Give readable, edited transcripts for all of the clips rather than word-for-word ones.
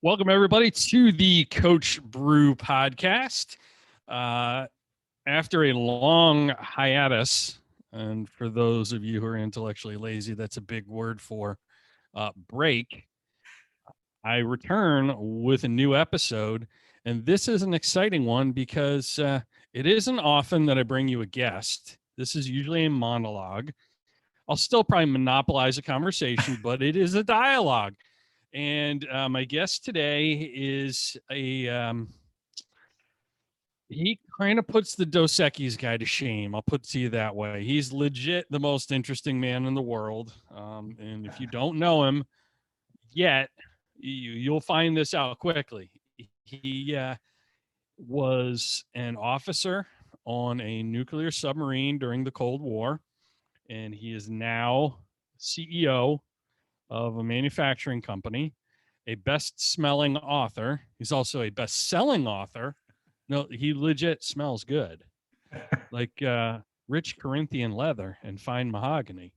Welcome, everybody, to the Coach Bru podcast. After a long hiatus, and for those of you who are intellectually lazy, that's a big word for break, I return with a new episode. And this is an exciting one because it isn't often that I bring you a guest. This is usually a monologue. I'll still probably monopolize a conversation, but it is a dialogue. And my guest today is he kind of puts the Dos Equis guy to shame. I'll put it to you that way. He's legit the most interesting man in the world. And if you don't know him yet, you'll find this out quickly. He was an officer on a nuclear submarine during the Cold War, and he is now CEO of a manufacturing company, a best-smelling author. He's also a best-selling author. No, he legit smells good, like rich Corinthian leather and fine mahogany.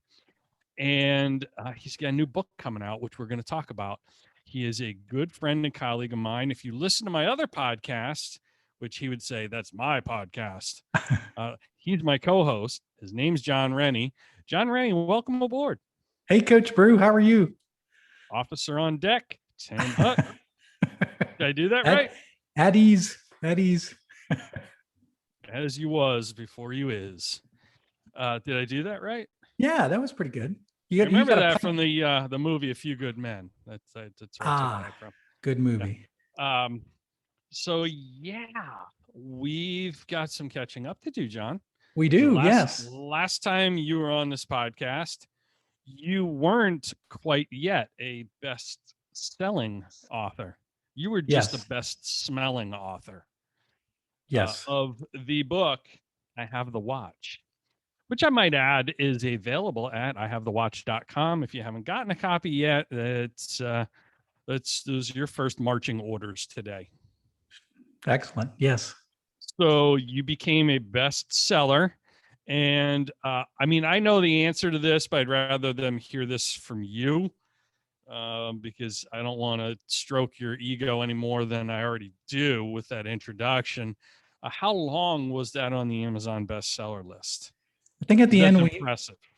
And he's got a new book coming out, which we're going to talk about. He is a good friend and colleague of mine. If you listen to my other podcast, which he would say, that's my podcast, he's my co-host. His name's Jon Rennie. Jon Rennie, welcome aboard. Hey, Coach Bru, how are you? Officer on deck, 10 hut. Did I do that right? At ease. As you was before you is. Did I do that right? Yeah, that was pretty good. You remember that from the movie A Few Good Men. That's where I took that from. Good movie. Yeah. So yeah, we've got some catching up to do, Jon. We do, yes. Last time you were on this podcast, you weren't quite yet a best-selling author. You were just a best-smelling author. Yes. Of the book, I Have the Watch, which I might add is available at ihavethewatch.com. If you haven't gotten a copy yet, those are your first marching orders today. Excellent. Yes. So you became a bestseller. And I mean, I know the answer to this, but I'd rather them hear this from you because I don't want to stroke your ego any more than I already do with that introduction. How long was that on the Amazon bestseller list? I think at the end,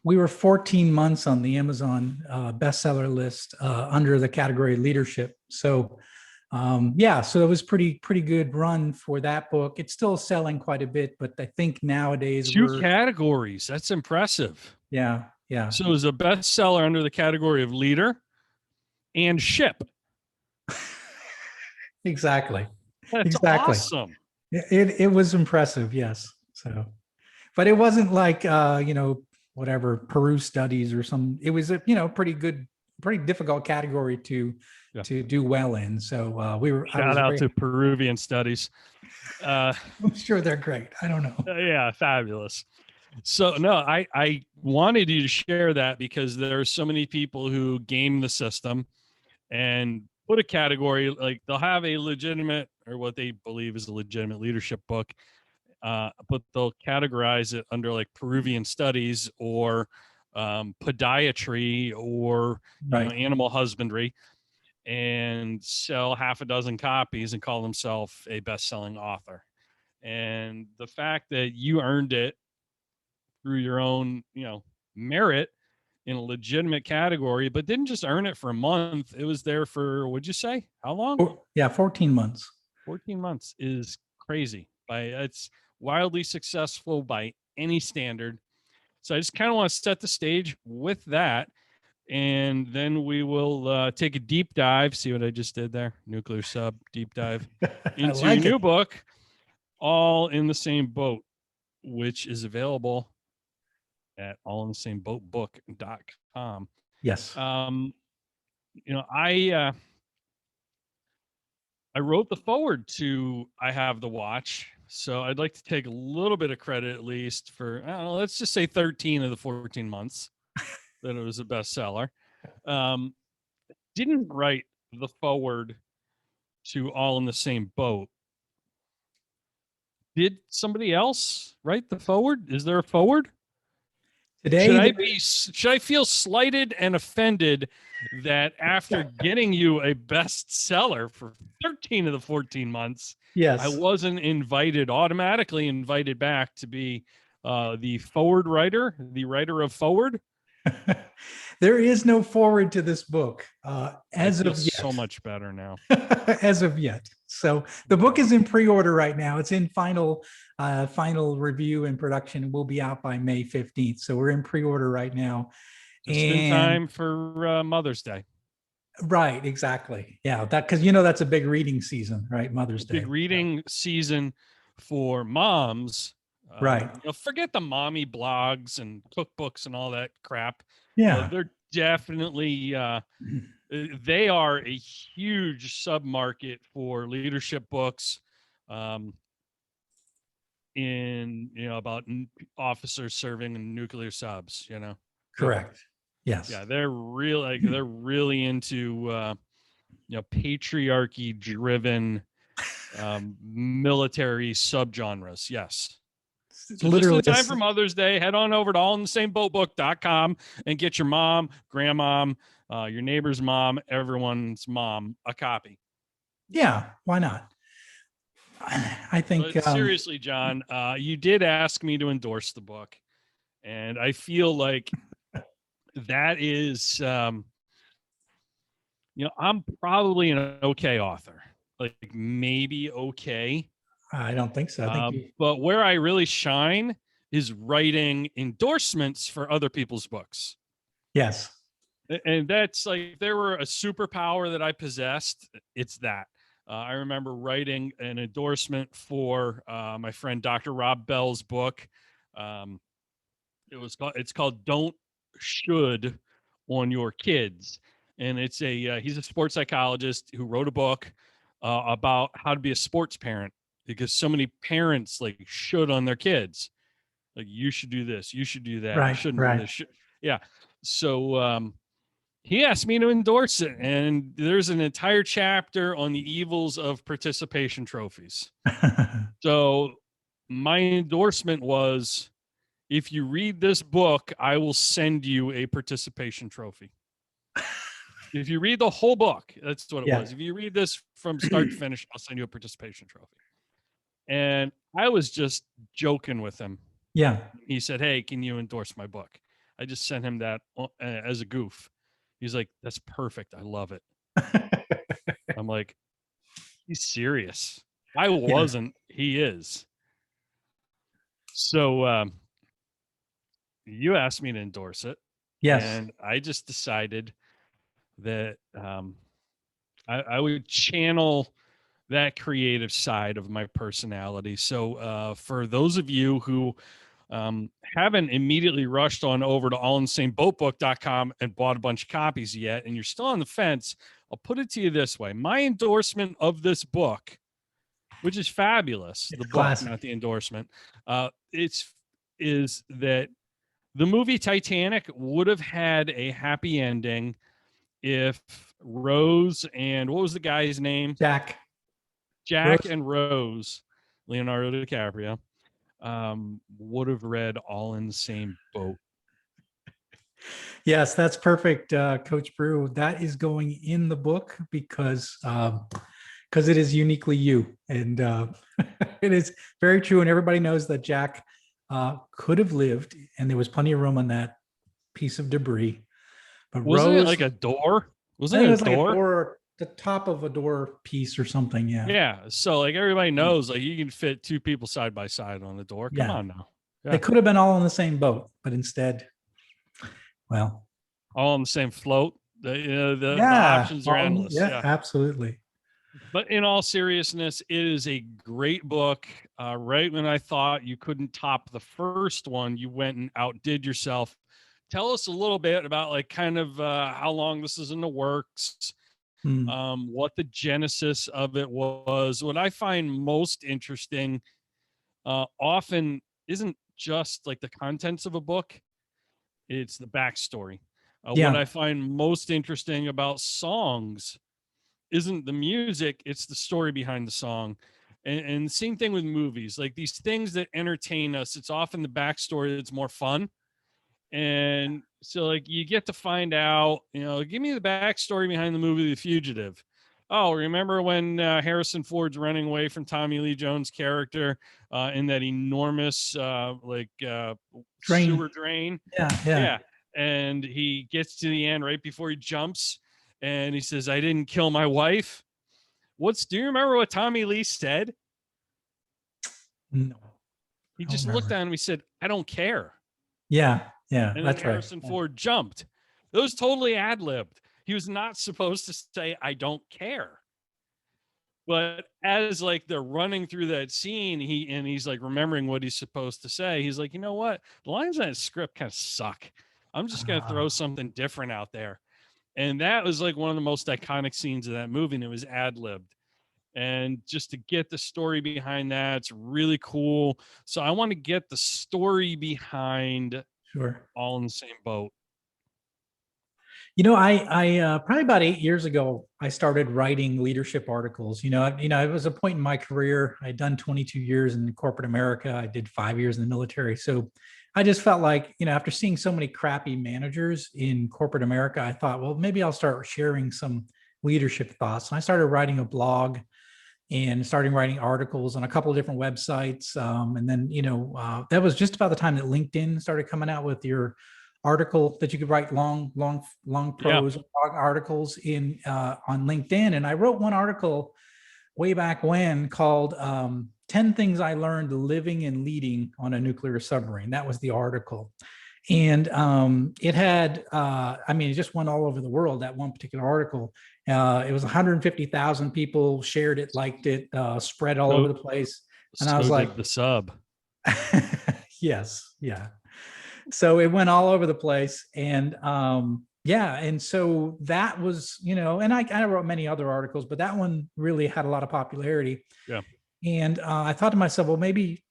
we were 14 months on the Amazon bestseller list under the category leadership. So so it was pretty good run for that book. It's still selling quite a bit, but I think nowadays two categories. That's impressive. Yeah. So it was a bestseller under the category of leader and ship. Exactly. That's awesome. It was impressive. Yes. So, but it wasn't like whatever Peru studies or some. It was a pretty difficult category to do well in. So we were shout out to Peruvian studies. I'm sure they're great. I don't know. Yeah, fabulous. So no, I wanted you to share that because there are so many people who game the system and put a category, like they'll have a legitimate or what they believe is a legitimate leadership book, but they'll categorize it under like Peruvian studies or podiatry or animal husbandry and sell half a dozen copies and call themselves a best-selling author. And the fact that you earned it through your own, merit in a legitimate category, but didn't just earn it for a month. It was there for, what'd you say? How long? 14 months. 14 months is crazy. It's wildly successful by any standard. So I just kind of want to set the stage with that. And then we will take a deep dive. See what I just did there? Nuclear Sub deep dive into your new book, All in the Same Boat, which is available at allinthesameboatbook.com. Yes. I wrote the forward to I Have the Watch. So I'd like to take a little bit of credit at least for, I don't know, let's just say 13 of the 14 months that it was a bestseller. Didn't write the forward to All in the Same Boat. Did somebody else write the forward? Is there a forward? Today, should I feel slighted and offended that after getting you a bestseller for 13 of the 14 months, yes, I wasn't automatically invited back to be the forward writer, the writer of Forward? there is no forward to this book as of yet. So much better now. As of yet. So the book is in pre-order right now. It's in final review and production. It will be out by May 15th. So we're in pre-order right now. Just in time for Mother's Day. Right, exactly. Yeah, that because that's a big reading season, right? Mother's Day. Big reading season for moms. Right. Forget the mommy blogs and cookbooks and all that crap. Yeah. They're definitely they are a huge submarket for leadership books in about officers serving in nuclear subs. Correct. Yes. Yeah, they're really into patriarchy driven military subgenres. Yes. So literally just in time for Mother's Day, head on over to allinthesameboatbook.com and get your mom, grandmom, your neighbor's mom, everyone's mom a copy. Yeah, why not? I think but seriously, John, you did ask me to endorse the book, and I feel like that is I'm probably an okay author, like maybe okay. I don't think so. I think but where I really shine is writing endorsements for other people's books. Yes. And that's like, if there were a superpower that I possessed, it's that. I remember writing an endorsement for my friend Dr. Rob Bell's book. It's called Don't Should on Your Kids. And it's he's a sports psychologist who wrote a book about how to be a sports parent, because so many parents like should on their kids. Like, you should do this, you should do that, right, you shouldn't right. do this. Yeah. So he asked me to endorse it, and there's an entire chapter on the evils of participation trophies. So my endorsement was, if you read this book, I will send you a participation trophy. If you read the whole book, that's what it was. If you read this from start to finish, I'll send you a participation trophy. And I was just joking with him. Yeah. He said, "Hey, can you endorse my book?" I just sent him that as a goof. He's like, "That's perfect. I love it." I'm like, he's serious. I wasn't. He is. So you asked me to endorse it. Yes. And I just decided that I would channel that creative side of my personality. So for those of you who haven't immediately rushed on over to allinthesameboatbook.com and bought a bunch of copies yet, and you're still on the fence, I'll put it to you this way. My endorsement of this book, which is fabulous, the book, classic. not the endorsement, is that the movie Titanic would have had a happy ending if Rose and what was the guy's name? Jack Rose. And Rose, Leonardo DiCaprio, would have read All in the Same Boat. Yes, that's perfect, Coach Bru. That is going in the book because it is uniquely you, and it is very true. And everybody knows that Jack could have lived, and there was plenty of room on that piece of debris. But wasn't Rose, it like a door? Wasn't it a door? Like a door, the top of a door piece or something. Yeah. Yeah. So like everybody knows, like you can fit two people side by side on the door. Come on now. Yeah. They could have been all in the same boat, but instead, well, all on the same float. The options are endless. Yeah, absolutely. But in all seriousness, it is a great book. Right when I thought you couldn't top the first one, you went and outdid yourself. Tell us a little bit about like kind of how long this is in the works, what the genesis of it was. What I find most interesting often isn't just like the contents of a book, it's the backstory. What I find most interesting about songs isn't the music, it's the story behind the song. And same thing with movies, like these things that entertain us, it's often the backstory that's more fun. And so like you get to find out, give me the backstory behind the movie The Fugitive. Oh, remember when Harrison Ford's running away from Tommy Lee Jones' character in that enormous Drain. sewer drain? Yeah. Yeah. And he gets to the end right before he jumps and he says, I didn't kill my wife. Do you remember what Tommy Lee said? No, He I don't just looked remember. at him. He said, I don't care. Yeah. And then That's right. Harrison Ford jumped. It was totally ad-libbed. He was not supposed to say, I don't care. But as like they're running through that scene, he's like remembering what he's supposed to say. He's like, you know what? The lines in that script kind of suck. I'm just going to throw something different out there. And that was like one of the most iconic scenes of that movie. And it was ad-libbed. And just to get the story behind that, it's really cool. So I want to get the story behind Sure. All in the Same Boat. I probably about 8 years ago, I started writing leadership articles. It was a point in my career. I'd done 22 years in corporate America. I did 5 years in the military. So I just felt like, after seeing so many crappy managers in corporate America, I thought, well, maybe I'll start sharing some leadership thoughts. And I started writing a blog and starting writing articles on a couple of different websites. And then, that was just about the time that LinkedIn started coming out with your article that you could write long prose articles in on LinkedIn. And I wrote one article way back when called 10 Things I Learned Living and Leading on a Nuclear Submarine. That was the article. And it had, it just went all over the world, that one particular article. It was 150,000 people shared it, liked it, spread all over the place. And I was like, the sub. Yes. Yeah. So it went all over the place. And and so that was, and I wrote many other articles, but that one really had a lot of popularity. Yeah. And I thought to myself, well, maybe,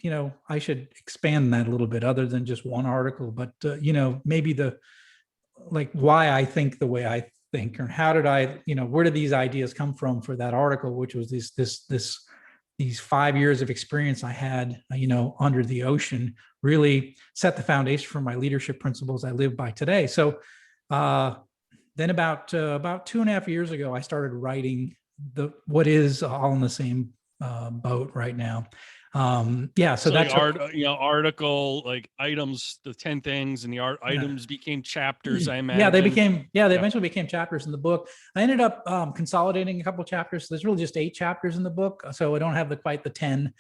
I should expand that a little bit other than just one article, but, maybe why I think the way I think, or how did I, where did these ideas come from for that article, which was these 5 years of experience I had, under the ocean, really set the foundation for my leadership principles I live by today. So then about 2.5 years ago, I started writing what is All in the Same Boat right now. So that's article, like items, the 10 things, and the items became chapters. I imagine. They eventually became chapters in the book. I ended up consolidating a couple of chapters. So there's really just 8 chapters in the book. So I don't have quite the 10.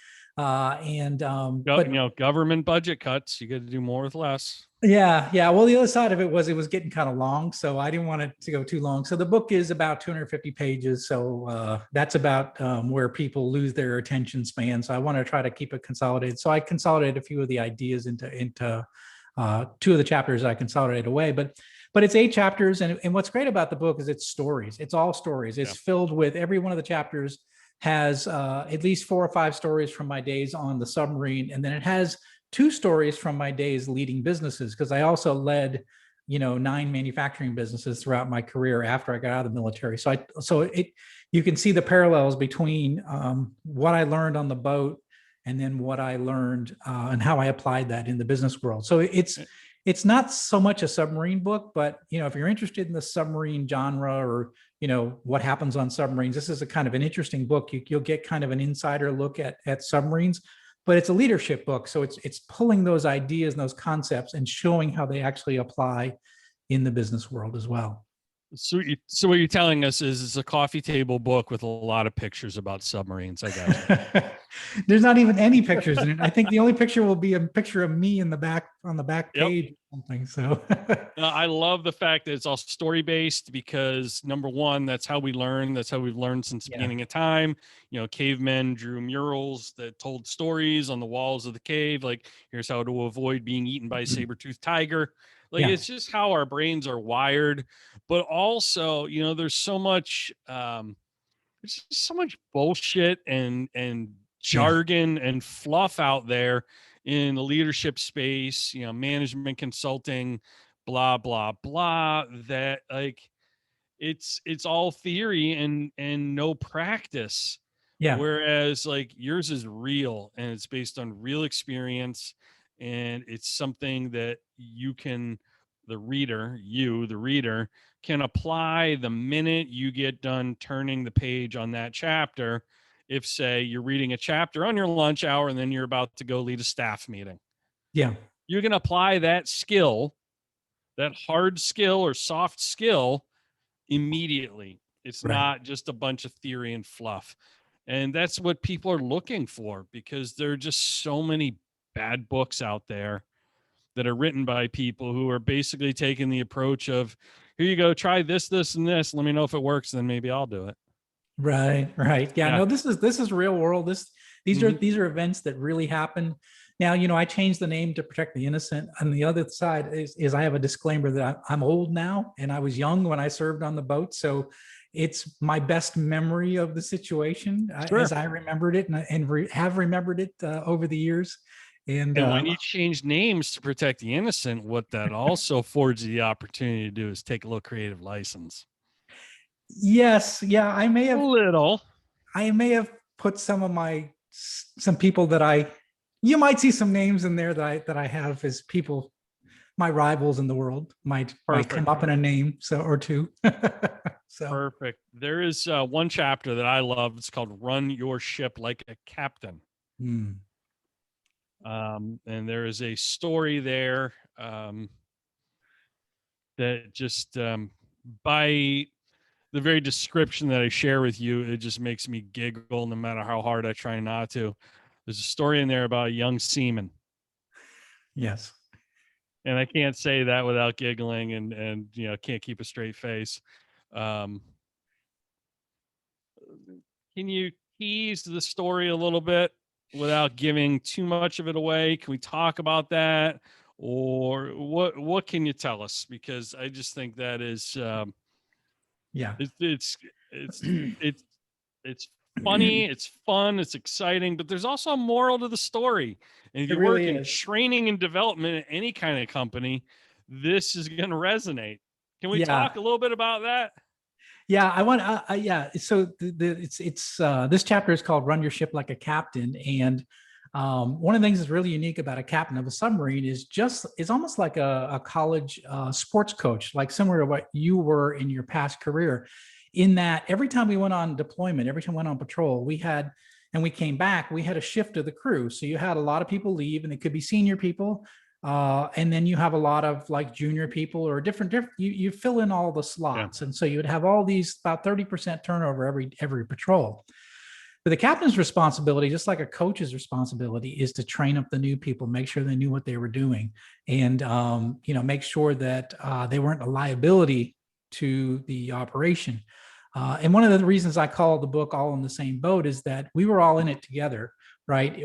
Government budget cuts, you got to do more with less. Yeah. Well, the other side of it was getting kind of long, so I didn't want it to go too long. So the book is about 250 pages. So that's about where people lose their attention span. So I want to try to keep it consolidated. So I consolidated a few of the ideas into 2 of the chapters I consolidated away. But it's 8 chapters, and what's great about the book is it's stories. It's all stories. It's filled with, every one of the chapters has at least 4 or 5 stories from my days on the submarine, and then it has 2 stories from my days leading businesses, because I also led, 9 manufacturing businesses throughout my career after I got out of the military. So you can see the parallels between what I learned on the boat and then what I learned and how I applied that in the business world. So it's not so much a submarine book, but if you're interested in the submarine genre, or what happens on submarines, this is a kind of an interesting book. You'll get kind of an insider look at submarines. But it's a leadership book. So it's pulling those ideas and those concepts and showing how they actually apply in the business world as well. So what you're telling us is it's a coffee table book with a lot of pictures about submarines. I got you. There's not even any pictures in it. I think the only picture will be a picture of me on the back page or something. So I love the fact that it's all story based, because number one, that's how we learn. That's how we've learned since the beginning of time. Cavemen drew murals that told stories on the walls of the cave. Like, here's how to avoid being eaten by a saber-toothed tiger. It's just how our brains are wired. But also, there's so much bullshit and jargon and fluff out there in the leadership space, management consulting, blah, blah, blah, that it's all theory and no practice. Yeah. Whereas yours is real and it's based on real experience, and it's something that you can the reader, you, the reader, can apply the minute you get done turning the page on that chapter. If, say, you're reading a chapter on your lunch hour and then you're about to go lead a staff meeting. Yeah. You can apply that skill, that hard skill or soft skill, immediately. It's Right. not just a bunch of theory and fluff. And that's what people are looking for, because there are just so many bad books out there that are written by people who are basically taking the approach of, here you go, try this, this, and this. Let me know if it works, then maybe I'll do it. Right. Yeah. Yeah. No, this is real world. These are events that really happen. Now, I changed the name to protect the innocent. On the other side is I have a disclaimer that I'm old now, and I was young when I served on the boat. So it's my best memory of the situation as I remembered it, and have remembered it over the years. And when you change names to protect the innocent, what that also affords you the opportunity to do is take a little creative license. Yes. Yeah. I may have put some people that you might see some names in there that I have as people, my rivals in the world might come up in a name or two. So perfect. There is one chapter that I love. It's called "Run Your Ship Like a Captain." And there is a story there that just by the very description that I share with you, it just makes me giggle no matter how hard I try not to. There's a story in there about a young seaman. Yes. And I can't say that without giggling and can't keep a straight face. Can you tease the story a little bit without giving too much of it away? Can we talk about that? Or what can you tell us? Because I just think that is it's funny, it's fun, it's exciting, but there's also a moral to the story. And if you work in training and development at any kind of company, this is going to resonate. Can we talk a little bit about that? Yeah, I want. So this chapter is called "Run Your Ship Like a Captain," and one of the things that's really unique about a captain of a submarine is it's almost like a college sports coach, like similar to what you were in your past career. In that, every time we went on deployment, every time we went on patrol, and we came back, we had a shift of the crew. So you had a lot of people leave, and it could be senior people. And then you have a lot of like junior people or different you fill in all the slots. And so you would have all these about 30% turnover every patrol. But the captain's responsibility, just like a coach's responsibility, is to train up the new people, make sure they knew what they were doing, and make sure that they weren't a liability to the operation. And one of the reasons I call the book "All in the Same Boat" is that we were all in it together. Right.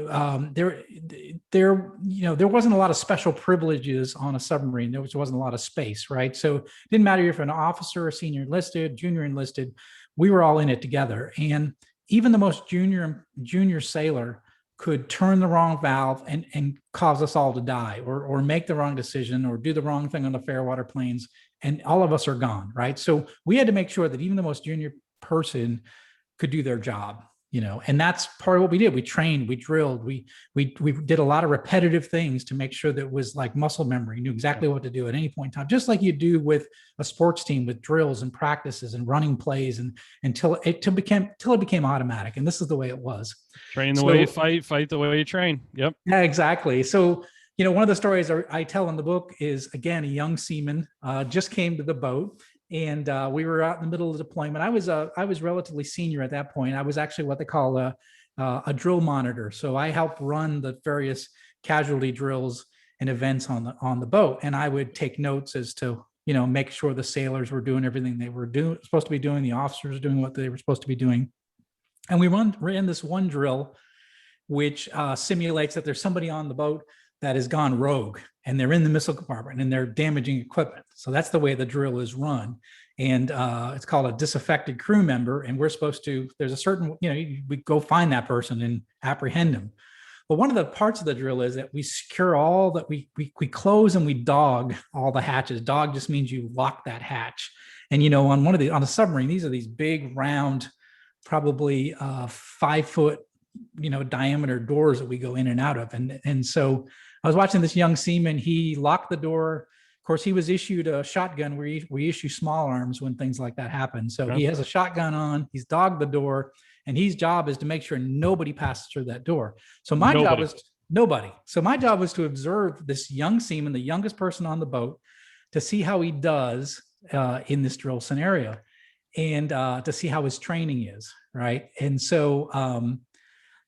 There wasn't a lot of special privileges on a submarine. There wasn't a lot of space. Right. So it didn't matter if you're an officer, a senior enlisted, junior enlisted, we were all in it together. And even the most junior sailor could turn the wrong valve and cause us all to die, or make the wrong decision, or do the wrong thing on the Fairwater Plains, and all of us are gone. Right. So we had to make sure that even the most junior person could do their job. And that's part of what we did. We trained, we drilled, we did a lot of repetitive things to make sure that it was like muscle memory. You knew exactly what to do at any point in time, just like you do with a sports team, with drills and practices and running plays, and until it became automatic. And this is the way it was. Train the way you fight the way you train. Yep. Yeah, exactly. So, one of the stories I tell in the book is, again, a young seaman just came to the boat. And we were out in the middle of the deployment. I was relatively senior at that point. I was actually what they call a drill monitor. So I helped run the various casualty drills and events on the boat. And I would take notes as to make sure the sailors were doing everything they were supposed to be doing. The officers were doing what they were supposed to be doing. And we ran this one drill, which simulates that there's somebody on the boat that has gone rogue, and they're in the missile compartment and they're damaging equipment. So that's the way the drill is run. And it's called a disaffected crew member. And we're supposed to, there's a certain, we go find that person and apprehend them. But one of the parts of the drill is that we secure all that we close and we dog all the hatches. Dog just means you lock that hatch. And, on on a submarine, these are these big round, probably 5 foot, diameter doors that we go in and out of. And so I was watching this young seaman. He locked the door, Of course, he was issued a shotgun. We issue small arms when things like that happen. So he has a shotgun on, he's dogged the door, and his job is to make sure nobody passes through that door. So my job was nobody. So my job was to observe this young seaman, the youngest person on the boat, to see how he does in this drill scenario, and to see how his training is, right? And so,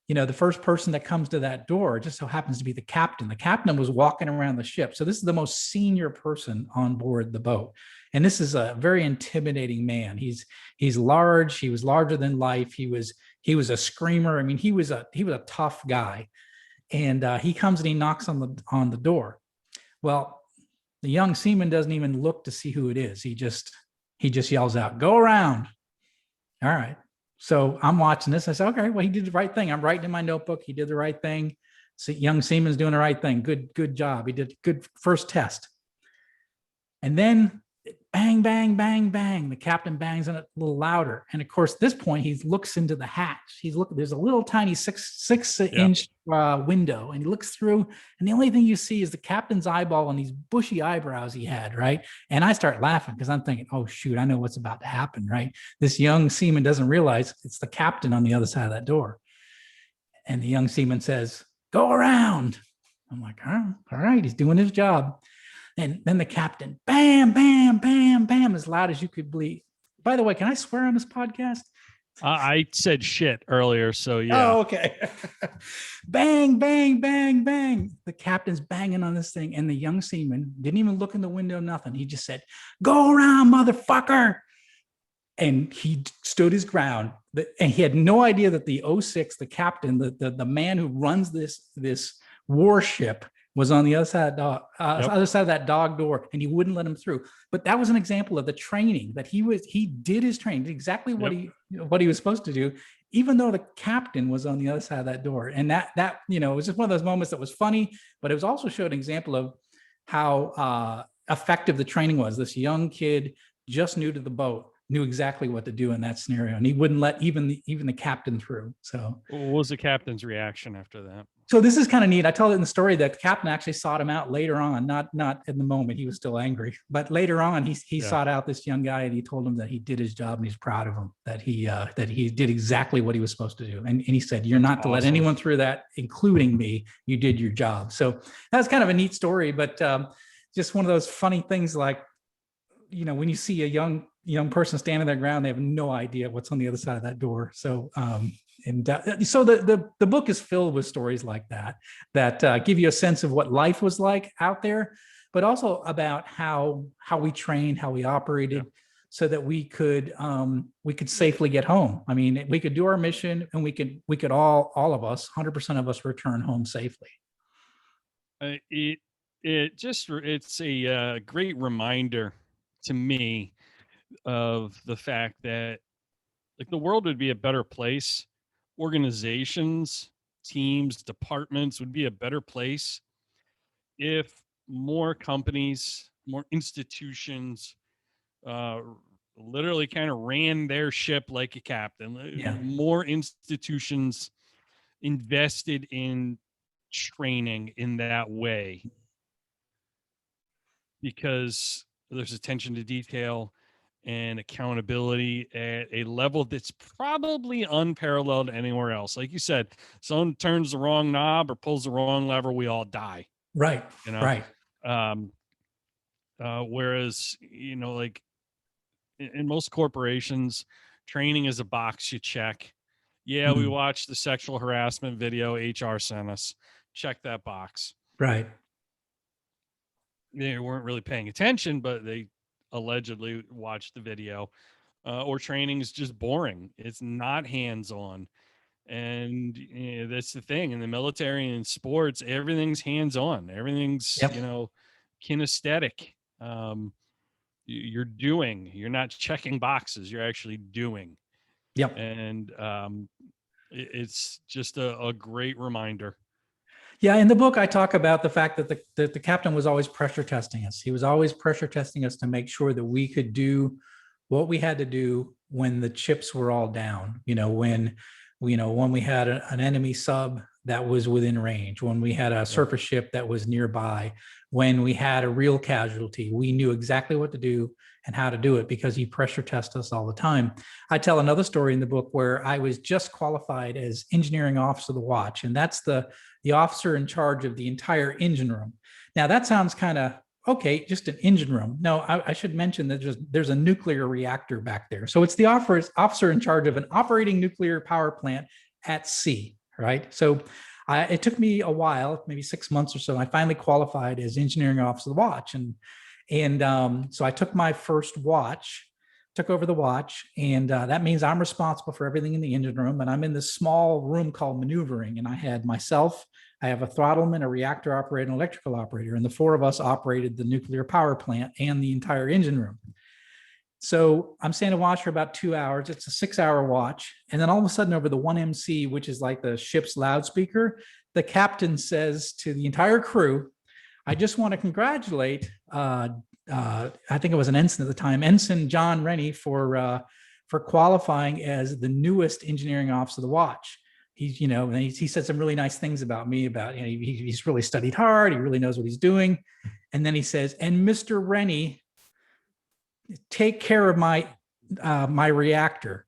the first person that comes to that door just so happens to be the captain. The captain was walking around the ship. So this is the most senior person on board the boat. And this is a very intimidating man. He's large. He was larger than life. He was a screamer. I mean, he was a tough guy. And he comes and he knocks on the door. Well, the young seaman doesn't even look to see who it is. He just yells out, "Go around." All right. So I'm watching this. I said, okay, well, he did the right thing. I'm writing in my notebook. He did the right thing. So young seaman's doing the right thing. Good job. He did good first test. And then bang, bang, bang, bang. The captain bangs on it a little louder. And of course, at this point, he looks into the hatch. He's looking, there's a little tiny six-inch window, and he looks through, and the only thing you see is the captain's eyeball and these bushy eyebrows he had, right? And I start laughing because I'm thinking, oh, shoot, I know what's about to happen, right? This young seaman doesn't realize it's the captain on the other side of that door. And the young seaman says, "Go around." I'm like, all right, he's doing his job. And then the captain, bam, bam, bam, bam, as loud as you could believe. By the way, can I swear on this podcast? I said shit earlier, so yeah. Oh, okay. Bang, bang, bang, bang. The captain's banging on this thing, and the young seaman didn't even look in the window, nothing. He just said, "Go around, motherfucker." And he stood his ground. And he had no idea that the 06, the captain, the man who runs this warship, was on the other side of that dog door, and he wouldn't let him through. But that was an example of the training that he did his training, exactly what he was supposed to do, even though the captain was on the other side of that door. And that it was just one of those moments that was funny, but it was also showed an example of how effective the training was. This young kid, just new to the boat, knew exactly what to do in that scenario, and he wouldn't let even the captain through. So what was the captain's reaction after that? So this is kind of neat. I told it in the story that the captain actually sought him out later on, not in the moment. He was still angry, but later on he sought out this young guy, and he told him that he did his job and he's proud of him, that he did exactly what he was supposed to do. And he said, "You're not to let anyone through that, including me. You did your job." So that's kind of a neat story, but just one of those funny things, like, when you see a young person standing their ground, they have no idea what's on the other side of that door. So so the book is filled with stories like that give you a sense of what life was like out there, but also about how we trained, how we operated, so that we could safely get home. I mean, we could do our mission, and we could all of us, 100% of us, return home safely. It's a great reminder to me of the fact that, like, the world would be a better place. Organizations, teams, departments would be a better place if more companies, more institutions, literally kind of ran their ship like a captain. Yeah. More institutions invested in training in that way, because there's attention to detail and accountability at a level that's probably unparalleled anywhere else. Like you said, someone turns the wrong knob or pulls the wrong lever, we all die. Right. Right. Whereas, like in most corporations, training is a box you check. Yeah, we watched the sexual harassment video HR sent us. Check that box. Right. They weren't really paying attention, but they allegedly watched the video. Or training is just boring. It's not hands-on. And that's the thing. In the military and in sports, everything's hands-on. Everything's, kinesthetic. You're doing. You're not checking boxes. You're actually doing. Yep. And it's just a great reminder. Yeah, in the book, I talk about the fact that the captain was always pressure testing us. He was always pressure testing us to make sure that we could do what we had to do when the chips were all down. When we had an enemy sub that was within range, when we had a surface ship that was nearby, when we had a real casualty, we knew exactly what to do and how to do it because he pressure tests us all the time. I tell another story in the book where I was just qualified as engineering officer of the watch, and that's the officer in charge of the entire engine room. Now that sounds kind of okay, just an engine room. No, I should mention that there's a nuclear reactor back there. So it's the officer in charge of an operating nuclear power plant at sea, right? So it took me a while, maybe 6 months or so. I finally qualified as engineering officer of the watch. So I took my first watch, took over the watch, and that means I'm responsible for everything in the engine room. And I'm in this small room called maneuvering, and I had myself, I have a throttleman, a reactor operator, and electrical operator, and the four of us operated the nuclear power plant and the entire engine room. So I'm standing to watch for about 2 hours. It's a 6-hour watch. And then all of a sudden over the 1MC, which is like the ship's loudspeaker, the captain says to the entire crew, I just want to congratulate, I think it was an ensign at the time, Ensign Jon Rennie for qualifying as the newest engineering officer of the watch. He's, and he said some really nice things about me, about, he's really studied hard. He really knows what he's doing. And then he says, and Mr. Rennie, take care of my reactor.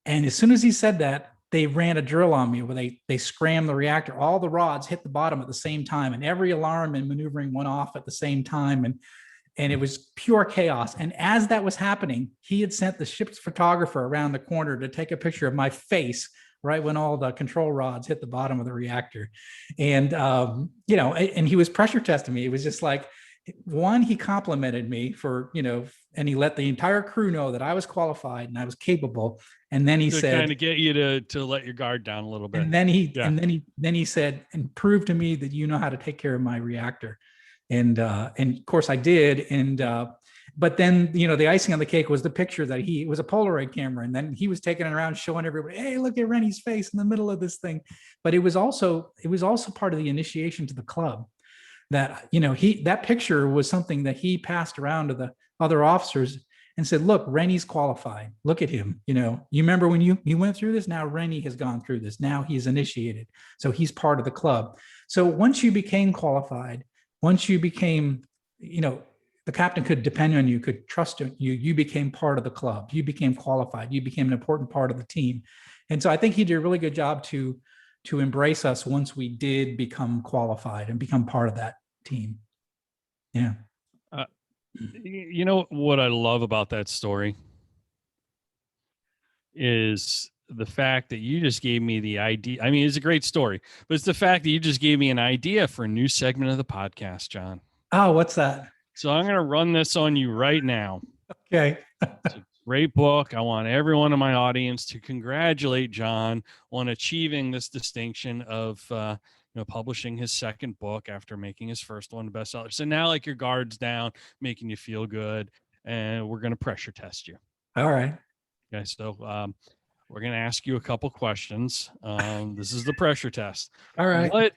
And as soon as he said that, they ran a drill on me where they scrammed the reactor. All the rods hit the bottom at the same time, and every alarm and maneuvering went off at the same time. And it was pure chaos. And as that was happening, he had sent the ship's photographer around the corner to take a picture of my face right when all the control rods hit the bottom of the reactor. And, and he was pressure testing me. It was just like, one, he complimented me for, and he let the entire crew know that I was qualified and I was capable. And then he said, kind of get you to let your guard down a little bit. And then he said, and prove to me that you know how to take care of my reactor. And of course I did. But then, the icing on the cake was the picture that it was a Polaroid camera. And then he was taking it around showing everybody, hey, look at Rennie's face in the middle of this thing. But it was also part of the initiation to the club. That, that picture was something that he passed around to the other officers and said, look, Rennie's qualified. Look at him. You remember when you went through this? Now Rennie has gone through this. Now he's initiated. So he's part of the club. So once you became qualified, once you became, the captain could depend on you, could trust you, you became part of the club. You became qualified. You became an important part of the team. And so I think he did a really good job to embrace us once we did become qualified and become part of that team. Yeah. You know what I love about that story is the fact that you just gave me the idea. I mean, it's a great story, but it's the fact that you just gave me an idea for a new segment of the podcast, John. Oh, what's that? So I'm going to run this on you right now. Okay. It's a great book. I want everyone in my audience to congratulate John on achieving this distinction of, publishing his second book after making his first one a bestseller. So now, like, your guard's down, making you feel good, and we're going to pressure test you. All right. Okay. So we're going to ask you a couple questions. This is the pressure test. All right.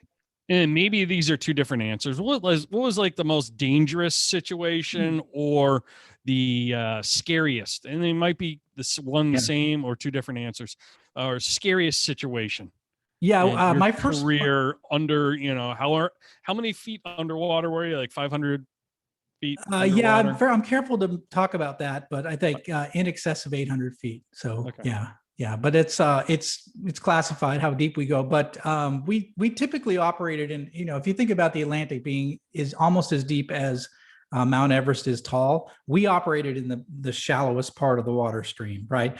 And maybe these are two different answers. What was like the most dangerous situation or the scariest? And they might be the same or two different answers. Or scariest situation. Yeah, my first career under, how many feet underwater were you? Like 500 feet? Yeah, I'm careful to talk about that, but I think in excess of 800 feet. So okay. Yeah, but it's classified how deep we go. But we typically operated in, if you think about the Atlantic is almost as deep as Mount Everest is tall. We operated in the shallowest part of the water stream, right?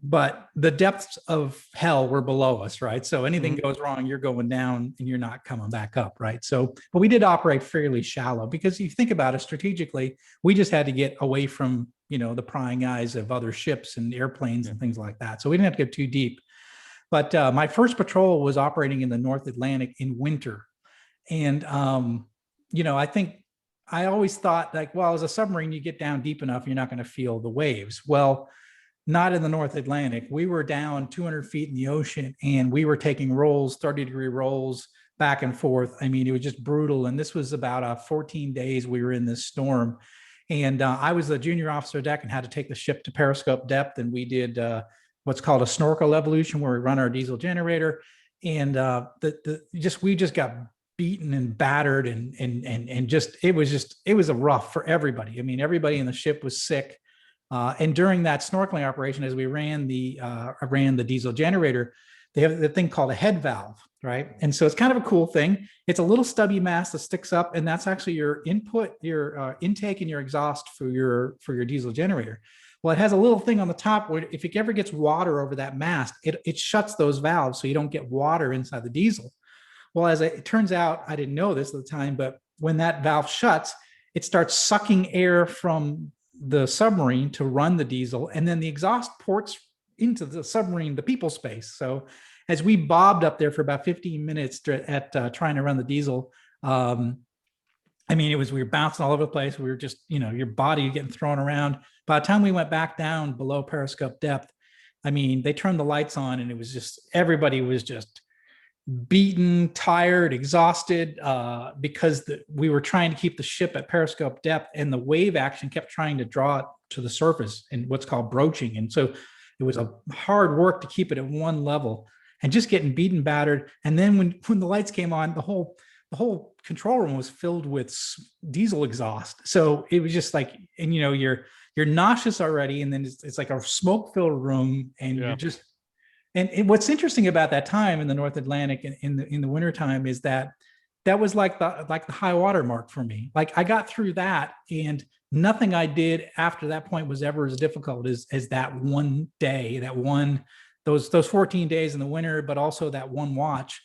But the depths of hell were below us, right? So anything goes wrong, you're going down and you're not coming back up, right? So, but we did operate fairly shallow because if you think about it strategically, we just had to get away from, the prying eyes of other ships and airplanes and things like that. So we didn't have to get too deep. But my first patrol was operating in the North Atlantic in winter. And, I think I always thought like, well, as a submarine, you get down deep enough, you're not going to feel the waves. Well, not in the North Atlantic. We were down 200 feet in the ocean and we were taking rolls, 30-degree rolls back and forth. I mean, it was just brutal. And this was about 14 days we were in this storm. And I was the junior officer deck and had to take the ship to periscope depth. And we did what's called a snorkel evolution where we run our diesel generator. we just got beaten and battered, and just it was a rough for everybody. I mean, everybody in the ship was sick. And during that snorkeling operation, as we ran the diesel generator, they have the thing called a head valve, right? And so it's kind of a cool thing. It's a little stubby mast that sticks up, and that's actually your input, your intake and your exhaust for your diesel generator. Well, it has a little thing on the top where if it ever gets water over that mast, it shuts those valves so you don't get water inside the diesel. Well, as it turns out, I didn't know this at the time, but when that valve shuts, it starts sucking air from the submarine to run the diesel, and then the exhaust ports into the submarine, the people space. So as we bobbed up there for about 15 minutes at trying to run the diesel, I mean, we were bouncing all over the place. We were just, your body getting thrown around. By the time we went back down below periscope depth, I mean, they turned the lights on, and it was just, everybody was just beaten, tired, exhausted, because we were trying to keep the ship at periscope depth, and the wave action kept trying to draw it to the surface in what's called broaching. And so it was a hard work to keep it at one level, and just getting beaten, battered. And then when the lights came on, the whole control room was filled with diesel exhaust. So it was just like, and you're nauseous already, and then it's like a smoke-filled room, and you're just. And what's interesting about that time in the North Atlantic in the wintertime is that was like the high water mark for me. Like, I got through that, and nothing I did after that point was ever as difficult as that one day, those 14 days in the winter, but also that one watch.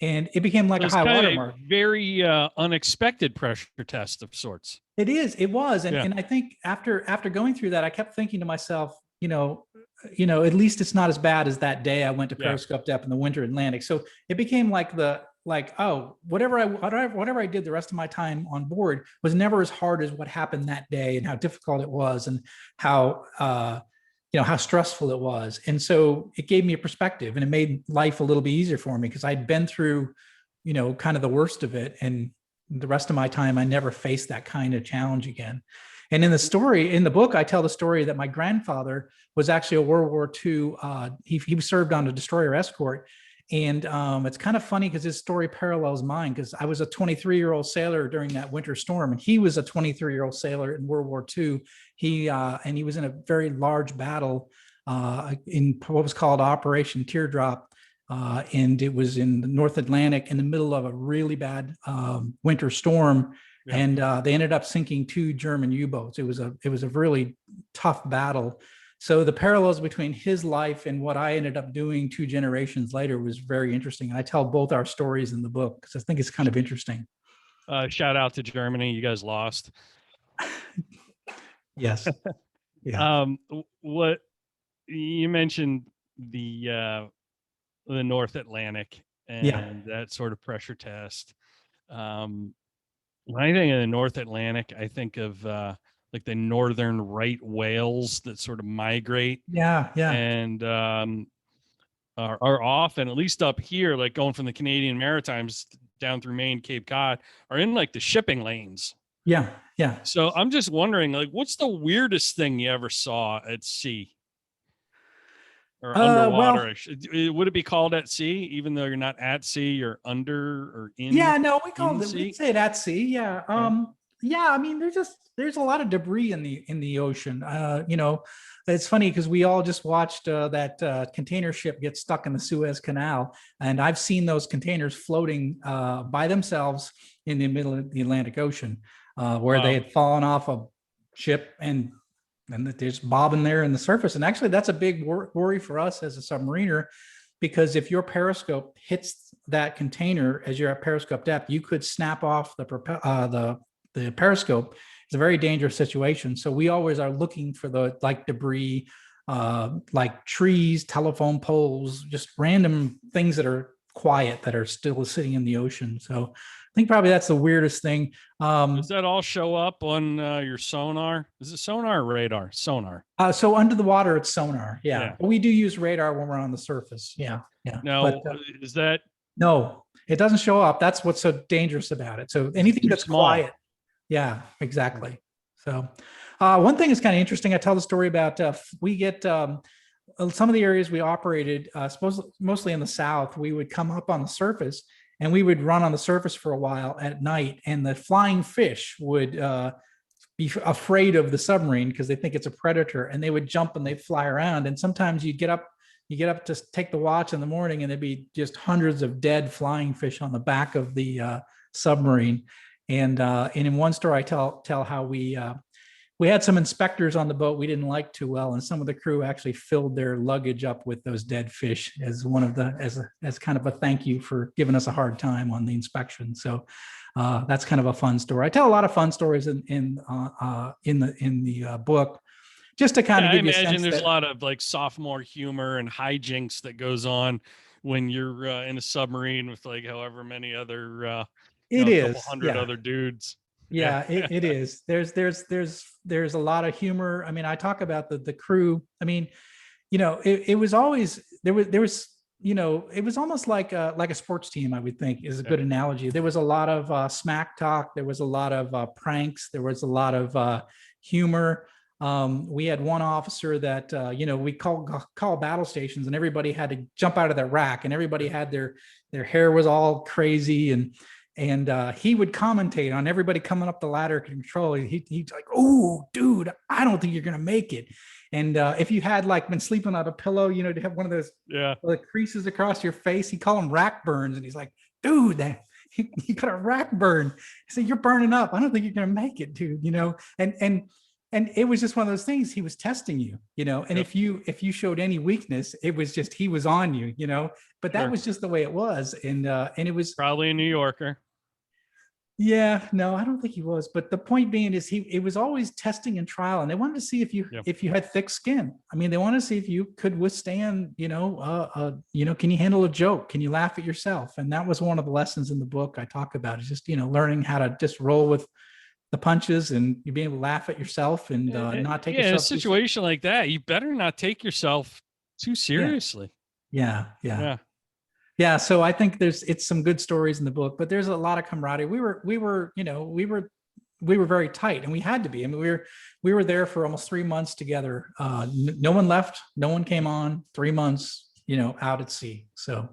And it became like a high water mark. Very unexpected pressure test of sorts. It was. And I think after going through that, I kept thinking to myself, at least it's not as bad as that day I went to periscope depth in the winter Atlantic. So it became like whatever I did the rest of my time on board was never as hard as what happened that day, and how difficult it was, and how stressful it was. And so it gave me a perspective, and it made life a little bit easier for me, because I'd been through, kind of the worst of it. And the rest of my time, I never faced that kind of challenge again. And in the book, I tell the story that my grandfather was actually a World War II. He served on a destroyer escort. And it's kind of funny because his story parallels mine, because I was a 23-year-old sailor during that winter storm, and he was a 23-year-old sailor in World War II. He was in a very large battle in what was called Operation Teardrop. And it was in the North Atlantic in the middle of a really bad winter storm. Yeah. And they ended up sinking 2 German U-boats. It was a really tough battle. So the parallels between his life and what I ended up doing 2 generations later was very interesting. And I tell both our stories in the book because I think it's kind of interesting. Shout out to Germany. You guys lost. Yes. Yeah. What you mentioned the North Atlantic and that sort of pressure test. When I think of the North Atlantic, I think of like the northern right whales that sort of migrate. Yeah. And are often, at least up here, like going from the Canadian Maritimes down through Maine, Cape Cod, are in like the shipping lanes. Yeah. So I'm just wondering, like, what's the weirdest thing you ever saw at sea? Or underwater? Would it be called at sea, even though you're not at sea, you're under or in? Yeah, no, we say it at sea. Yeah. Yeah. I mean, there's a lot of debris in the ocean. It's funny because we all just watched that container ship get stuck in the Suez Canal, and I've seen those containers floating by themselves in the middle of the Atlantic Ocean, where they had fallen off a ship and they're just bobbing there in the surface. And actually, that's a big worry for us as a submariner, because if your periscope hits that container as you're at periscope depth, you could snap off the periscope. It's a very dangerous situation. So we always are looking for the debris, like trees, telephone poles, just random things that are quiet that are still sitting in the ocean. So I think probably that's the weirdest thing. Does that all show up on your sonar? Is it sonar or radar? Sonar. So under the water, it's sonar. Yeah. But we do use radar when we're on the surface. Yeah. No, is that? No, it doesn't show up. That's what's so dangerous about it. So anything that's small. Quiet. Yeah, exactly. So one thing is kind of interesting. I tell the story about we get some of the areas we operated, mostly in the South, we would come up on the surface and we would run on the surface for a while at night, and the flying fish would be afraid of the submarine because they think it's a predator, and they would jump and they'd fly around. And sometimes you get up to take the watch in the morning, and there'd be just hundreds of dead flying fish on the back of the submarine. And in one story, I tell how we had some inspectors on the boat we didn't like too well, and some of the crew actually filled their luggage up with those dead fish as as kind of a thank you for giving us a hard time on the inspection. So that's kind of a fun story. I tell a lot of fun stories in the book, just to kind of give you a sense. I imagine there's a lot of like sophomore humor and hijinks that goes on when you're in a submarine with like however many other a couple hundred other dudes. Yeah, it is. There's a lot of humor. I mean, I talk about the crew. I mean, it was always there was it was almost like a sports team, I would think is a good analogy. There was a lot of smack talk. There was a lot of pranks. There was a lot of humor. We had one officer that we call battle stations, and everybody had to jump out of their rack, and everybody had their hair was all crazy, and he would commentate on everybody coming up the ladder control. He's like, "Oh, dude, I don't think you're gonna make it." And if you had like been sleeping on a pillow, to have one of those creases across your face, he called them rack burns, and he's like, "Dude, you got a rack burn." He said, "You're burning up. I don't think you're gonna make it, dude." And it was just one of those things. He was testing you, and if you showed any weakness, it was just he was on you, But that was just the way it was, and it was probably a New Yorker. Yeah, no, I don't think he was. But the point being is it was always testing and trial, and they wanted to see if you had thick skin. I mean, they wanted to see if you could withstand, can you handle a joke? Can you laugh at yourself? And that was one of the lessons in the book I talk about, is just, learning how to just roll with the punches, and you being able to laugh at yourself and not take yourself. In a situation like that, you better not take yourself too seriously. Yeah. So I think it's some good stories in the book, but there's a lot of camaraderie. We were very tight, and we had to be. I mean, we were there for almost 3 months together. No one left, no one came on. 3 months, out at sea. So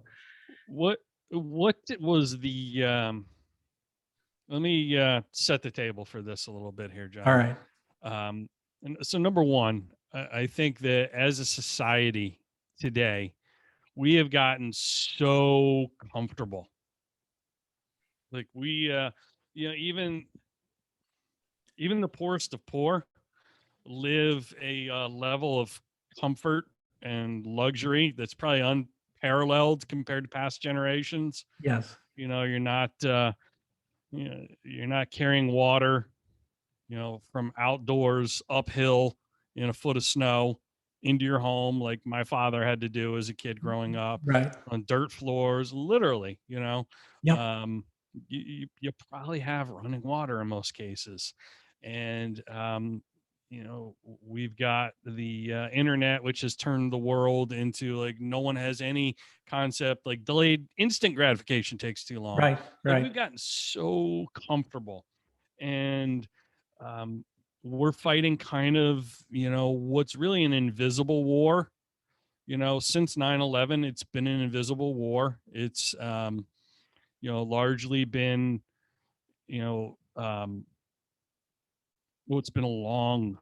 what was the let me set the table for this a little bit here, Jon. All right. And so number one, I think that as a society today, we have gotten so comfortable. Like we, even the poorest of poor live a level of comfort and luxury that's probably unparalleled compared to past generations. Yes. You're not, you're not carrying water, from outdoors uphill in a foot of snow into your home like my father had to do as a kid growing up, right, on dirt floors, literally. You probably have running water in most cases, and we've got the internet, which has turned the world into like no one has any concept, like delayed instant gratification takes too long. Right. We've gotten so comfortable, and we're fighting kind of, what's really an invisible war. Since 9/11, it's been an invisible war. It's, largely been, it's been a long,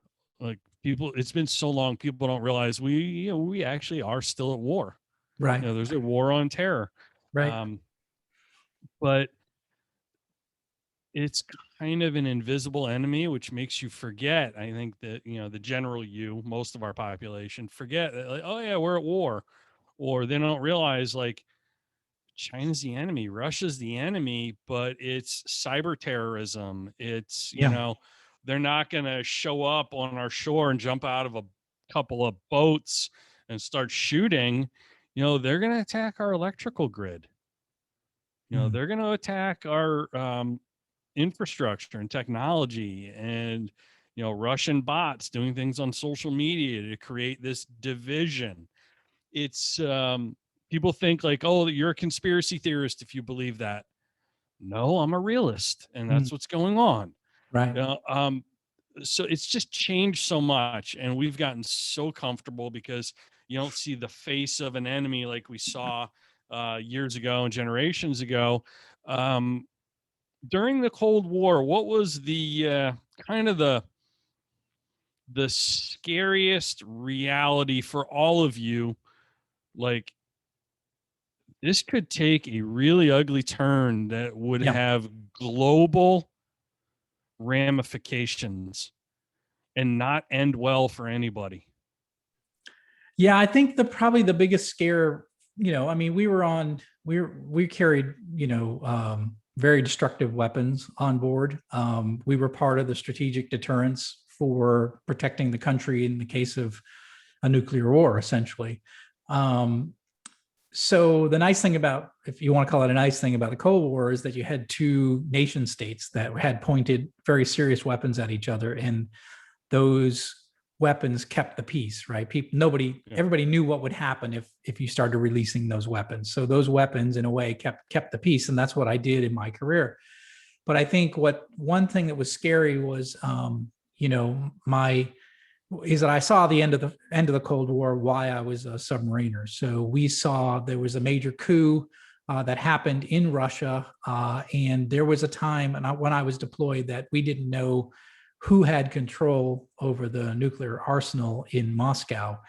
it's been so long, people don't realize we actually are still at war. Right. There's a war on terror. Right. But it's kind of an invisible enemy, which makes you forget. I think that, the general most of our population forget that, like, oh yeah, we're at war, or they don't realize like China's the enemy, Russia's the enemy, but it's cyber terrorism. It's, they're not going to show up on our shore and jump out of a couple of boats and start shooting. They're going to attack our electrical grid. They're going to attack our, infrastructure and technology, and Russian bots doing things on social media to create this division. It's people think like, oh, you're a conspiracy theorist if you believe that. No, I'm a realist, and that's what's going on. Right. So it's just changed so much, and we've gotten so comfortable because You don't see the face of an enemy like we saw years ago and generations ago. During the Cold War, what was the kind of the scariest reality for all of you? Like, this could take a really ugly turn that would Yeah. have global ramifications and not end well for anybody. Yeah, I think probably the biggest scare, I mean, we carried, very destructive weapons on board. We were part of the strategic deterrence for protecting the country in the case of a nuclear war, essentially. So the nice thing about, if you want to call it a nice thing about the Cold War, is that you had two nation states that had pointed very serious weapons at each other, and those weapons kept the peace, right? Everybody knew what would happen if you started releasing those weapons. So those weapons, in a way, kept the peace, and that's what I did in my career. But I think one thing that was scary was, is that I saw the end of the Cold War while I was a submariner. So we saw there was a major coup that happened in Russia, and there was a time when I was deployed that we didn't know who had control over the nuclear arsenal in Moscow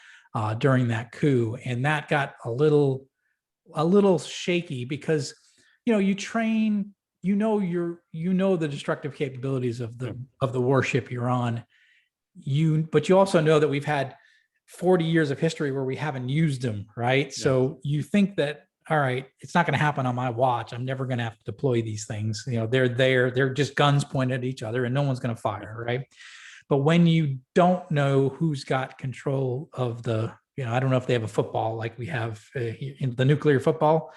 during that coup, and that got a little shaky because you train, the destructive capabilities of the warship you're on. But you also know that we've had 40 years of history where we haven't used them, right? Yeah. So you think that, all right, it's not going to happen on my watch. I'm never going to have to deploy these things. They're just guns pointed at each other and no one's going to fire, right? But when you don't know who's got control of I don't know if they have a football like we have in the nuclear football.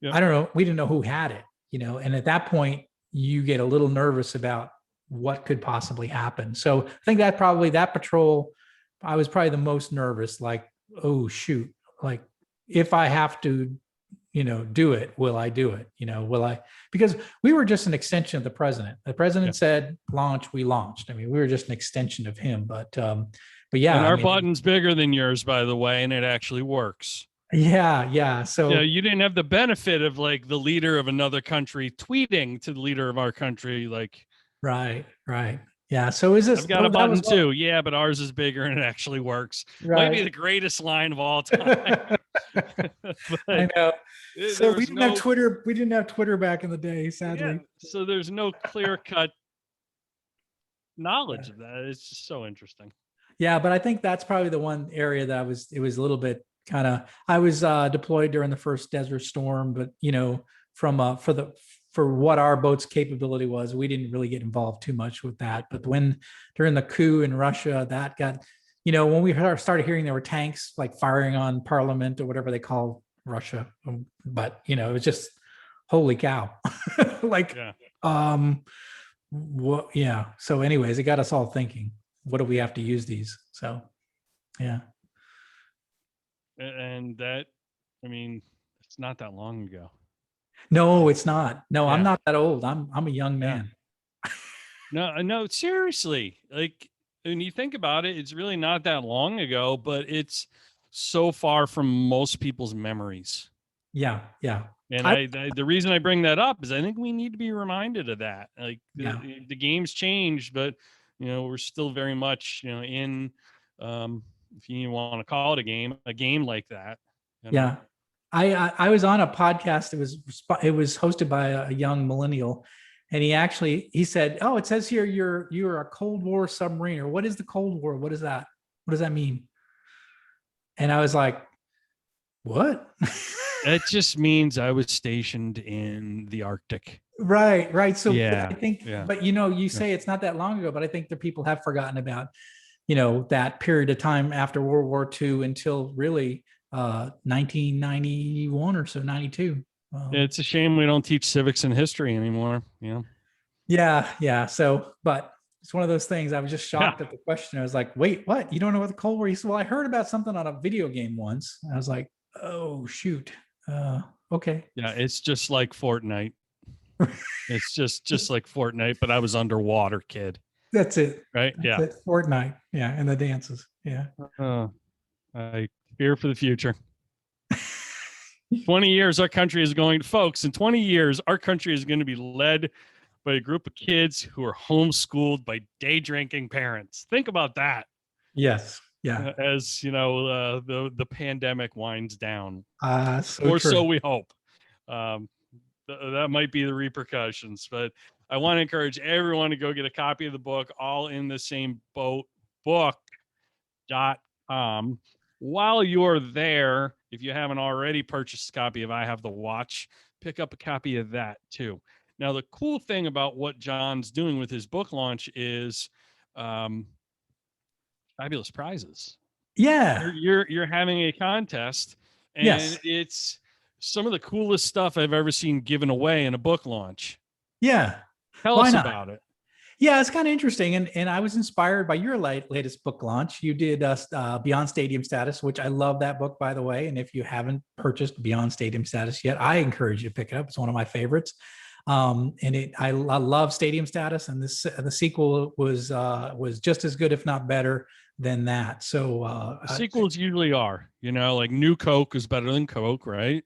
Yeah. I don't know. We didn't know who had it, and at that point you get a little nervous about what could possibly happen. So I think that patrol, I was probably the most nervous, like, oh shoot, like if I have to, do it, will I do it? Will I, because we were just an extension of the president. The president said launch, we launched. I mean, we were just an extension of him, but yeah. And our button's bigger than yours, by the way, and it actually works. Yeah. So you didn't have the benefit of like the leader of another country tweeting to the leader of our country, like, Right. Yeah. So is this? I've got a button too. Yeah, but ours is bigger and it actually works. Right. Might be the greatest line of all time. I know. So we didn't have Twitter. We didn't have Twitter back in the day, sadly. Yeah, so there's no clear cut knowledge of that. It's just so interesting. Yeah, but I think that's probably the one area that it was a little bit kind of. I was deployed during the first Desert Storm, but for what our boat's capability was, we didn't really get involved too much with that. But during the coup in Russia, that got, when we started hearing there were tanks like firing on Parliament or whatever they call Russia, but it was just holy cow, like, yeah. So, anyways, it got us all thinking, what do we have to use these? So, yeah. And that, I mean, it's not that long ago. No, it's not. No, I'm not that old. I'm a young man. No, seriously. Like, when you think about it, it's really not that long ago, but it's so far from most people's memories. Yeah. And the reason I bring that up is I think we need to be reminded of that. Like, the game's changed, but we're still very much in, if you want to call it a game like that. Yeah. I was on a podcast. It was hosted by a young millennial, and he said, "Oh, it says here you're a Cold War submariner. What is the Cold War? What is that? What does that mean?" And I was like, "What?" It just means I was stationed in the Arctic. Right. So I think, but you say it's not that long ago, but I think the people have forgotten about, that period of time after World War II until really 1991 or so, 92. It's a shame we don't teach civics and history anymore. Yeah. So, but it's one of those things. I was just shocked at the question. I was like, wait, what? You don't know what the Cold War? He said, well, I heard about something on a video game once. I was like, oh shoot. Okay. Yeah, it's just like Fortnite. It's just like Fortnite, but I was underwater, kid. That's it. Right? That's it. Fortnite. Yeah, and the dances. Yeah. I Here for the future. 20 years, our country is going, folks, in 20 years, our country is going to be led by a group of kids who are homeschooled by day drinking parents. Think about that. Yes. Yeah. As you know, the pandemic winds down, So true. so we hope. That might be the repercussions, but I want to encourage everyone to go get a copy of the book, All in the Same Boat book.com. While you're there, if you haven't already purchased a copy of I Have the Watch, pick up a copy of that too. Now, the cool thing about what Jon's doing with his book launch is fabulous prizes. Yeah. You're having a contest, and yes. It's some of the coolest stuff I've ever seen given away in a book launch. Yeah. Tell us about it. Yeah, it's kind of interesting. And I was inspired by your latest book launch. You did Beyond Stadium Status, which I love that book, by the way. And if you haven't purchased Beyond Stadium Status yet, I encourage you to pick it up. It's one of my favorites. I love Stadium Status, and the sequel was just as good, if not better, than that. So sequels usually are, like New Coke is better than Coke, right?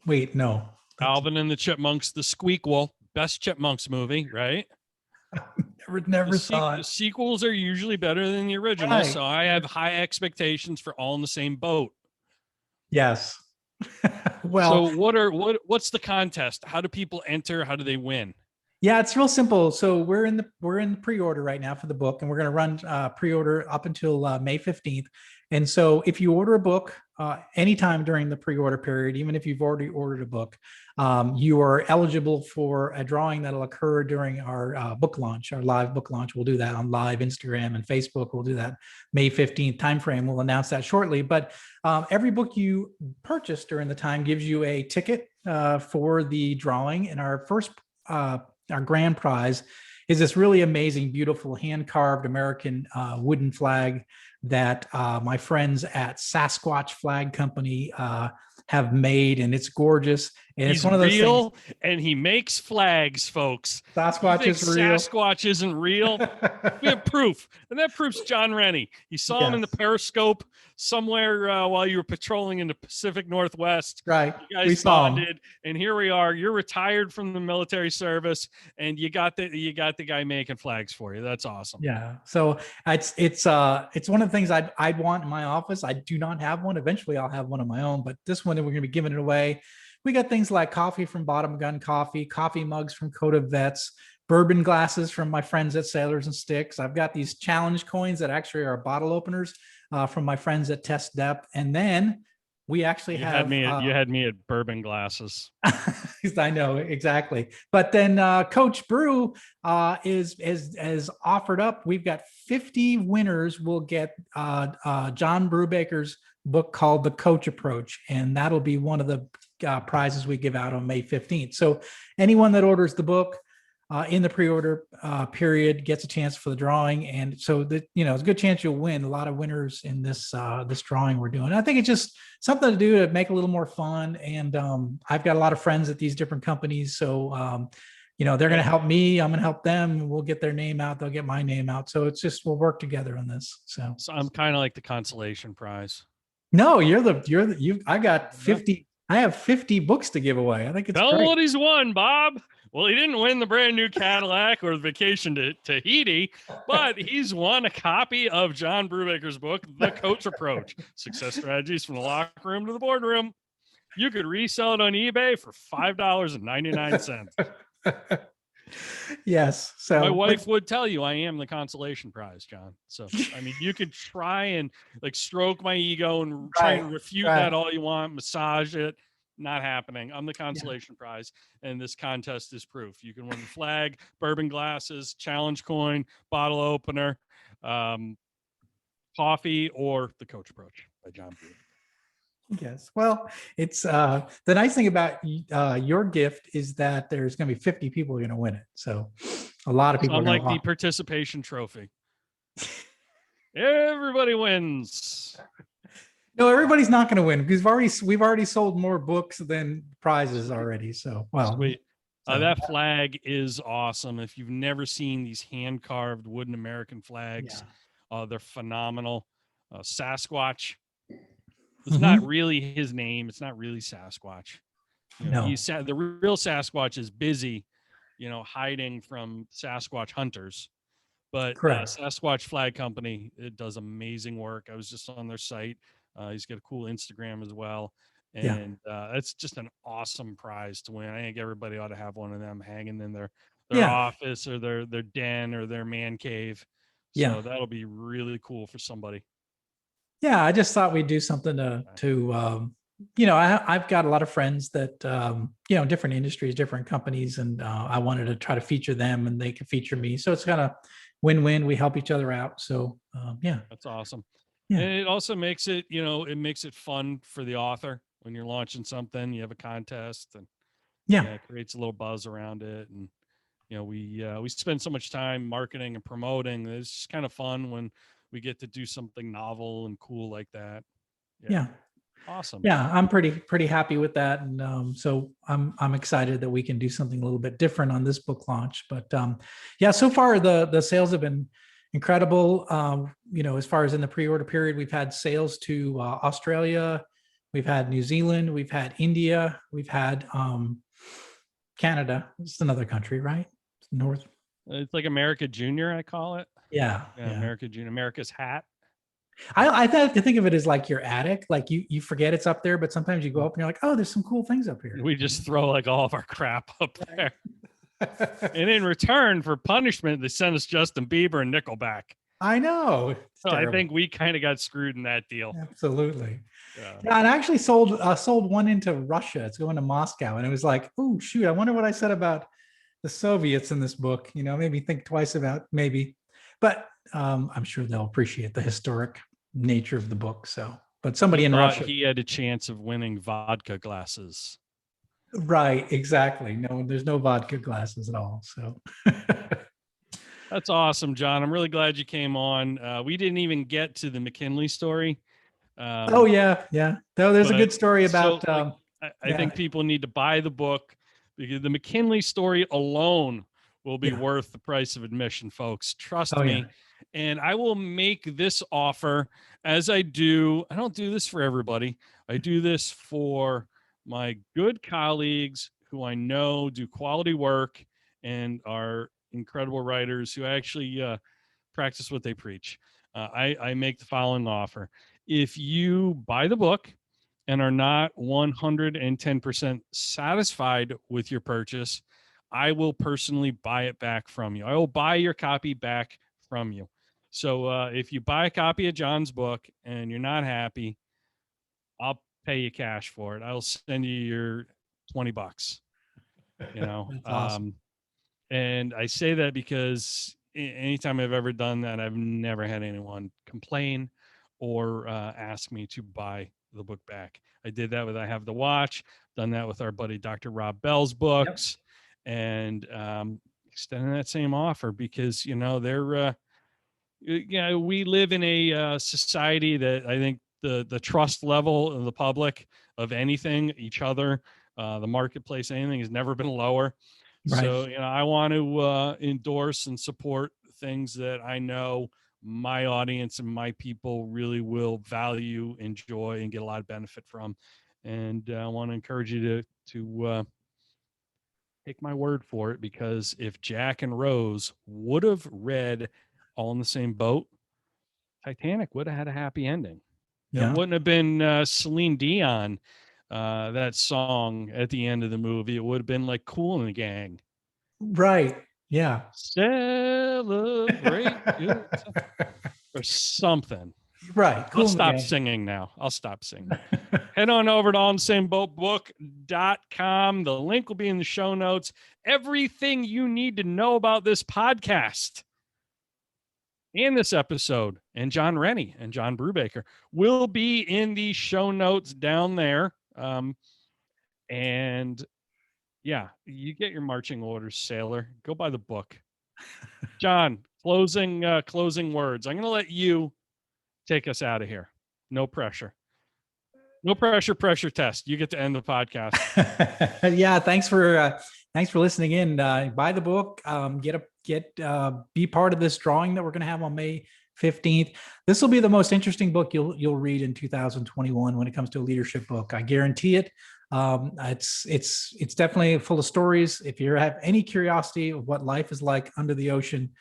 Wait, no. Alvin and the Chipmunks, the Squeakquel, best Chipmunks movie, right? Never saw it. The sequels are usually better than the original, right. So I have high expectations for All in the Same Boat. Yes. Well, so what's the contest? How do people enter? How do they win? Yeah, it's real simple. So we're in the pre-order right now for the book, and we're going to run pre-order up until May 15th. And so if you order a book anytime during the pre-order period, even if you've already ordered a book, you are eligible for a drawing that'll occur during our book launch, our live book launch. We'll do that on live Instagram and Facebook. We'll do that May 15th timeframe. We'll announce that shortly. But every book you purchase during the time gives you a ticket for the drawing. And our grand prize is this really amazing, beautiful, hand-carved American wooden flag that my friends at Sasquatch Flag Company have made, and it's gorgeous. And He's it's one of those real, things. And he makes flags, folks. Sasquatch is real. Sasquatch isn't real. We have proof, and that proof's Jon Rennie. You saw him in the Periscope somewhere while you were patrolling in the Pacific Northwest. Right, you guys bonded, and here we are. You're retired from the military service, and you got the guy making flags for you. That's awesome. Yeah, so it's one of the things I'd want in my office. I do not have one. Eventually, I'll have one of my own, but this one we're going to be giving it away. We got things like coffee from Bottom Gun Coffee, coffee mugs from Coda Vets, bourbon glasses from my friends at Sailors and Sticks. I've got these challenge coins that actually are bottle openers from my friends at Test Depth. And then we actually you had me at bourbon glasses. I know, exactly. But then Coach Bru is offered up. We've got 50 winners will get Jon Brubaker's book called The Coach Approach. And that'll be one of the prizes we give out on May 15th. So anyone that orders the book in the pre-order period gets a chance for the drawing. And so that, it's a good chance you'll win. A lot of winners in this drawing we're doing. I think it's just something to do to make it a little more fun. And I've got a lot of friends at these different companies. So, they're going to help me. I'm going to help them. We'll get their name out. They'll get my name out. So it's just, we'll work together on this. So I'm kind of like the consolation prize. No, I got 50. I have 50 books to give away. I think it's Tell great. him what he's won, Bob. Well, he didn't win the brand new Cadillac or the vacation to Tahiti, but he's won a copy of Jon Brubaker's book, The Coach Approach, Success Strategies from the Locker Room to the Boardroom. You could resell it on eBay for $5.99. Yes. So my wife would tell you I am the consolation prize, Jon. So, you could try and stroke my ego and try and refute that all you want, massage it. Not happening. I'm the consolation prize, and this contest is proof. You can win the flag, bourbon glasses, challenge coin, bottle opener, coffee, or The Coach Approach by Jon Bru. Yes. Well, it's the nice thing about your gift is that there's going to be 50 people going to win it. So a lot of people. I'm like the participation trophy. Everybody wins. No, everybody's not going to win because we've already sold more books than prizes already. So, sweet. That flag is awesome. If you've never seen these hand-carved wooden American flags, they're phenomenal. Sasquatch It's not really his name. It's not really Sasquatch. You know, the real Sasquatch is busy, you know, hiding from Sasquatch hunters. But Sasquatch Flag Company, it does amazing work. I was just on their site. He's got a cool Instagram as well. And it's just an awesome prize to win. I think everybody ought to have one of them hanging in their office or their den or their man cave. So that'll be really cool for somebody. Yeah, I just thought we'd do something to you know, I've got a lot of friends that, you know, different industries, different companies, and I wanted to try to feature them and they could feature me. So it's kind of win-win. We help each other out. So yeah. That's awesome. Yeah. And it also makes it, you know, it makes it fun for the author when you're launching something, you have a contest and it creates a little buzz around it. And, you know, we spend so much time marketing and promoting. It's just kind of fun when we get to do something novel and cool like that. Yeah. Awesome. Yeah, I'm pretty happy with that, and so I'm excited that we can do something a little bit different on this book launch. But yeah, so far the sales have been incredible. You know, as far as in the pre-order period, we've had sales to Australia, we've had New Zealand, we've had India, we've had Canada. It's another country, right? North. It's like America Junior, I call it. Yeah. America Junior, America's hat. I have to think of it as like your attic. Like you forget it's up there, but sometimes you go up and you're like, oh, there's some cool things up here. We just throw like all of our crap up there. And in return for punishment, they sent us Justin Bieber and Nickelback. I know. So I think we kind of got screwed in that deal. Absolutely. Yeah, and I actually sold one into Russia. It's going to Moscow. And it was like, oh, shoot, I wonder what I said about the Soviets in this book. You know, made me think twice about maybe. But I'm sure they'll appreciate the historic nature of the book. So, but somebody in Russia, he had a chance of winning vodka glasses. Right, exactly. No, there's no vodka glasses at all. So that's awesome, John. I'm really glad you came on. We didn't even get to the McKinley story. Oh yeah. No, there's a good story about. I think people need to buy the book because the McKinley story alone will be worth the price of admission, folks. Trust me. Yeah. And I will make this offer as I do. I don't do this for everybody. I do this for my good colleagues who I know do quality work and are incredible writers who actually practice what they preach. I make the following offer. If you buy the book and are not 110% satisfied with your purchase, I will personally buy it back from you. I will buy your copy back from you. So if you buy a copy of John's book and you're not happy, I'll pay you cash for it. I'll send you your $20, you know. That's awesome. And I say that because anytime I've ever done that, I've never had anyone complain or ask me to buy the book back. I did that with I Have the Watch, done that with our buddy Dr. Rob Bell's books. And extending that same offer because, you know, they're, we live in a society that I think the trust level of the public of anything, each other, the marketplace, anything has never been lower. Right. So, you know, I want to endorse and support things that I know my audience and my people really will value, enjoy, and get a lot of benefit from. And I want to encourage you to take my word for it, because if Jack and Rose would have read All in the Same Boat, Titanic would have had a happy ending. Yeah. It wouldn't have been Celine Dion, that song at the end of the movie. It would have been like Kool and the Gang. Right. Yeah. Celebrate or something. Right. Cool. I'll stop singing now. I'll stop singing. Head on over to allinthesameboatbook.com. The link will be in the show notes. Everything you need to know about this podcast and this episode and Jon Rennie and John Brubaker will be in the show notes down there. And yeah, you get your marching orders, sailor. Go buy the book. John, closing words. I'm going to let you take us out of here. No pressure. No pressure test. You get to end the podcast. Yeah. Thanks for listening in. Buy the book. Be part of this drawing that we're going to have on May 15th. This will be the most interesting book you'll read in 2021 when it comes to a leadership book. I guarantee it. It's definitely full of stories. If you have any curiosity of what life is like under the ocean,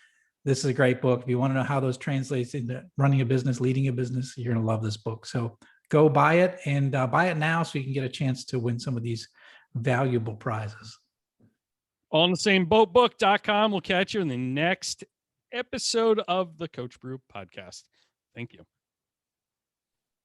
this is a great book. If you want to know how those translates into running a business, leading a business, you're going to love this book. So go buy it, and buy it now so you can get a chance to win some of these valuable prizes. On the same boatbook.com. We'll catch you in the next episode of the Coach Bru podcast. Thank you.